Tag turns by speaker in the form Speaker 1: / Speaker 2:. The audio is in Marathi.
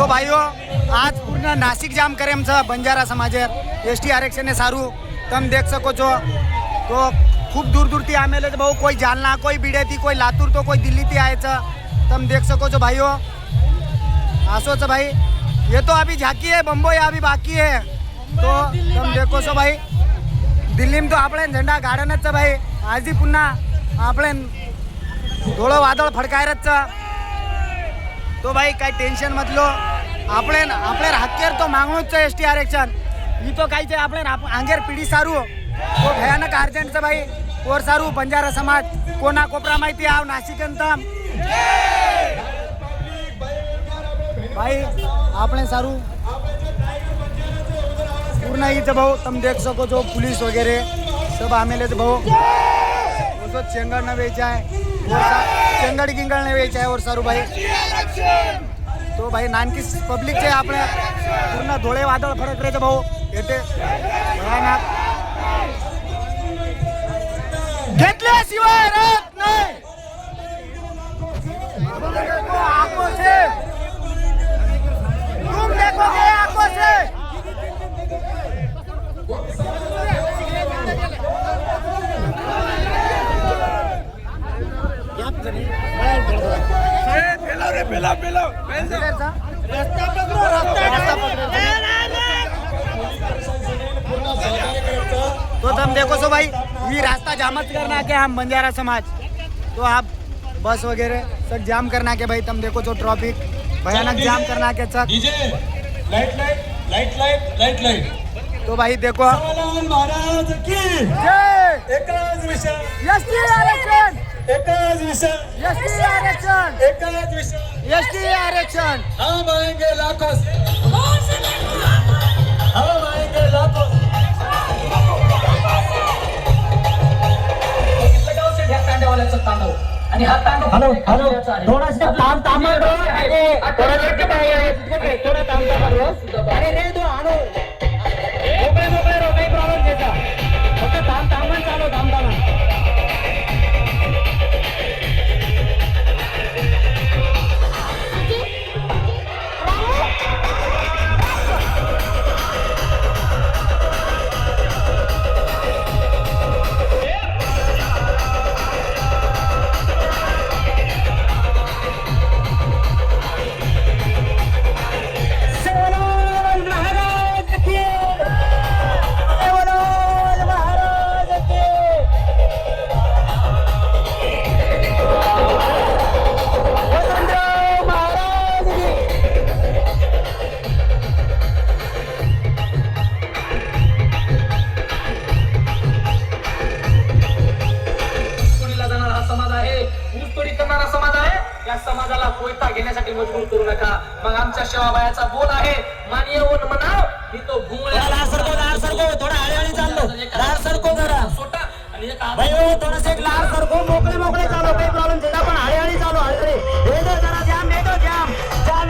Speaker 1: भाइयों आज पूर्ण नासिक जाम करे बंजारा समाज एसटी आरक्षण सारू तम देख सको छो। तो खूब दूर दूर थी आमेले भाऊ कोई जालना कोई बीड़े थी कोई लातूर तो कोई दिल्ली थी आए तम देख सको छो भाइयों। आसोच भाई ये तो अभी झाकी है बम्बई अभी बाकी है। तो तम देखो छो भाई दिल्ली में तो आपले झंडा गाडनच भाई आज पुन्हा आपले धोळं वादळ फडकायरच। तो भाई काही टेन्शन मत लो आपले हक्केर तो मागणूच एसटी आरक्षण ही तो काही आपले आंगेर पिढी सारू तो भयानक अर्जंटचं भाई कोर सारू बंजारा समाज कोणा कोपरा माहिती आव नाशिकंतम भाई आपले सारू पूर्ण इथं भाऊ तुम देख सको जो पुलिस वगैरह सब आमेले भाऊ तो चेंगड़ न बेचा है चेंगड़ गिंगड़ ने बेचा है और सारू भाई। तो भाई नानकी पब्लिक चे आपले पूर्ण धोळे वादळ फरक रे भाऊ येते भयानक घेतल्याशिवाय राहत नाही। आंखों से तुम देखोगे आंखों से तो तुम देखो सो भाई ये रास्ता जामत करना के हम बंजारा समाज तो आप बस वगैरह सब जाम करना के भाई तुम देखो जो ट्रैफिक भयानक जाम करना के सब लाइट तो भाई देखो
Speaker 2: महाराज की
Speaker 1: जय
Speaker 2: एकाच विषय
Speaker 1: एसटी आरक्षण
Speaker 2: एकाच विषय
Speaker 1: एसटी आरक्षण
Speaker 2: एकाच विषय
Speaker 1: एसटी आरक्षण
Speaker 2: हम आएंगे लाखों हम आएंगे लाखों
Speaker 3: गाव से ढ्या तांडवाल्याचा तांडव आणि हा तांडव
Speaker 2: हॅलो हॅलो थोडासा थांब थांब थोडा थांब अरे रे तो आणो मोकळे रो काही प्रॉब्लेम घ्यायचा फक्त थांब थांबण चालू थांब थांब
Speaker 3: समाजाला कोयता घेण्यासाठी मजबूर करू नका। मग आमच्या शेवाबायाचा बोल आहे माननीय वन म्हणाव ही तो भुंगळ्या
Speaker 2: लाल सरको थोडा हळूहळू चाललो लाल सरको जरा
Speaker 3: छोटा आणि एक
Speaker 2: भाई ओ थोडासा एक लाल सरको मोकळे चाललो काही प्रॉब्लेम नाही पण हळूहळू चालू हळूहळू हे जरा जाम जाम